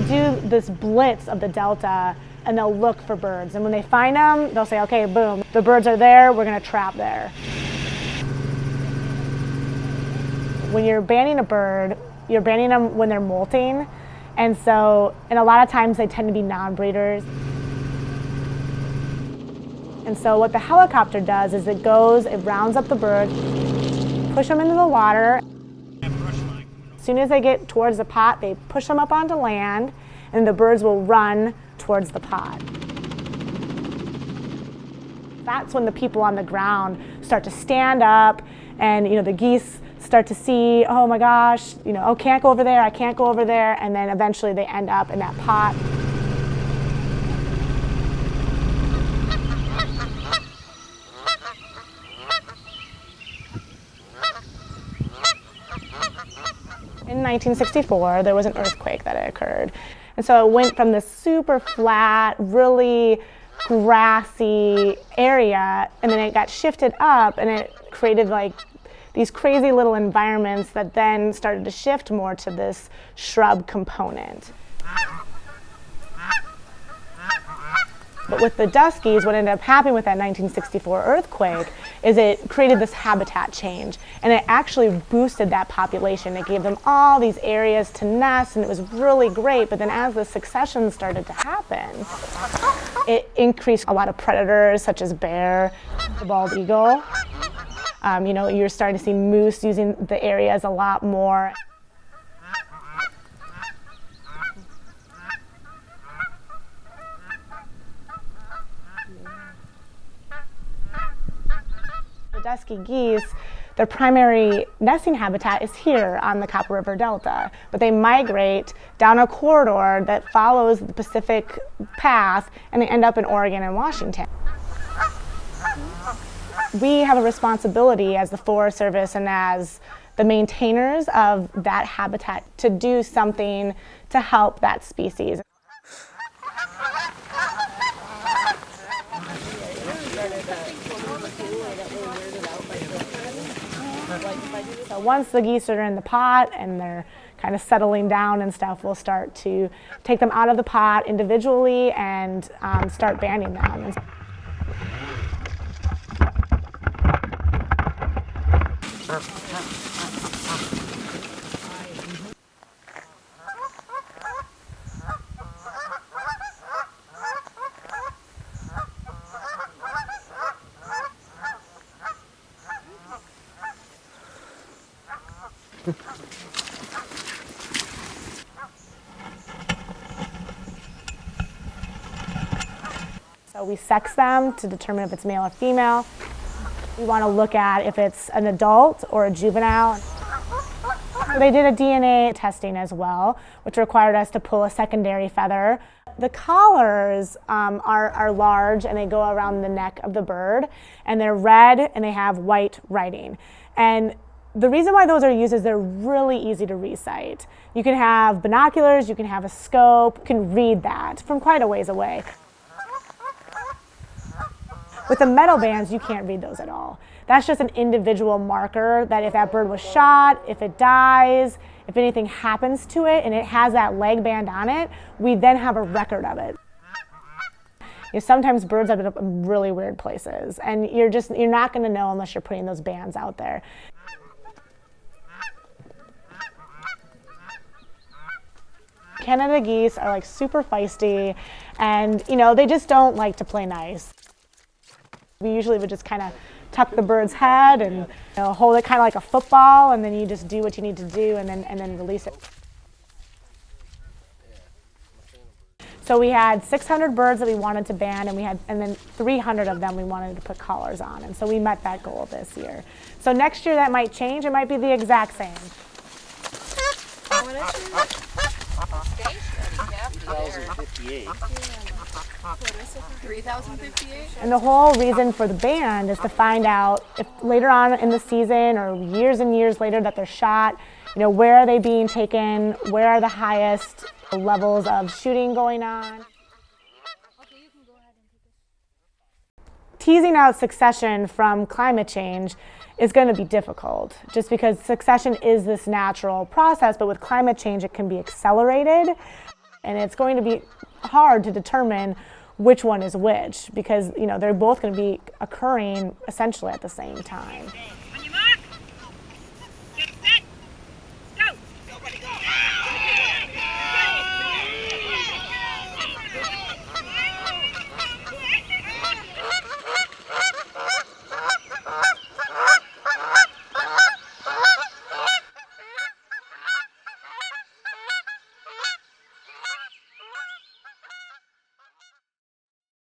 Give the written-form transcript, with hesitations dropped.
do this blitz of the Delta and they'll look for birds. And when they find them, they'll say, okay, boom, the birds are there, we're gonna trap there. When you're banning a bird, you're banning them when they're molting. And a lot of times they tend to be non-breeders. And so what the helicopter does is it rounds up the birds, push them into the water. As soon as they get towards the pot, they push them up onto land, and the birds will run towards the pot. That's when the people on the ground start to stand up, and the geese start to see, oh my gosh, oh, can't go over there, I can't go over there, and then eventually they end up in that pot. In 1964, there was an earthquake that had occurred. And so it went from this super flat, really grassy area, and then it got shifted up, and it created like these crazy little environments that then started to shift more to this shrub component. But with the Duskies, what ended up happening with that 1964 earthquake is it created this habitat change, and it actually boosted that population. It gave them all these areas to nest, and it was really great. But then as the succession started to happen, it increased a lot of predators such as bear, the bald eagle. You're starting to see moose using the areas a lot more. The Dusky geese, their primary nesting habitat is here on the Copper River Delta, but they migrate down a corridor that follows the Pacific path, and they end up in Oregon and Washington. We have a responsibility as the Forest Service and as the maintainers of that habitat to do something to help that species. So once the geese are in the pot and they're kind of settling down and stuff, we'll start to take them out of the pot individually and start banding them. So we sex them to determine if it's male or female. We want to look at if it's an adult or a juvenile. So they did a DNA testing as well, which required us to pull a secondary feather. The collars are large, and they go around the neck of the bird, and they're red and they have white writing. And the reason why those are used is they're really easy to re-sight. You can have binoculars, you can have a scope, you can read that from quite a ways away. With the metal bands, you can't read those at all. That's just an individual marker that if that bird was shot, if it dies, if anything happens to it and it has that leg band on it, we then have a record of it. Sometimes birds end up in really weird places, and you're not going to know unless you're putting those bands out there. Canada geese are like super feisty, and they just don't like to play nice. We usually would just kind of tuck the bird's head and hold it kind of like a football, and then you just do what you need to do and then release it. So we had 600 birds that we wanted to ban, and then 300 of them we wanted to put collars on, and so we met that goal this year. So next year that might change. It might be the exact same. 3,058. 3,058? And the whole reason for the band is to find out if later on in the season or years and years later that they're shot, where are they being taken, where are the highest levels of shooting going on. Teasing out succession from climate change is going to be difficult, just because succession is this natural process, but with climate change it can be accelerated. and it's going to be hard to determine which one is which because they're both going to be occurring essentially at the same time.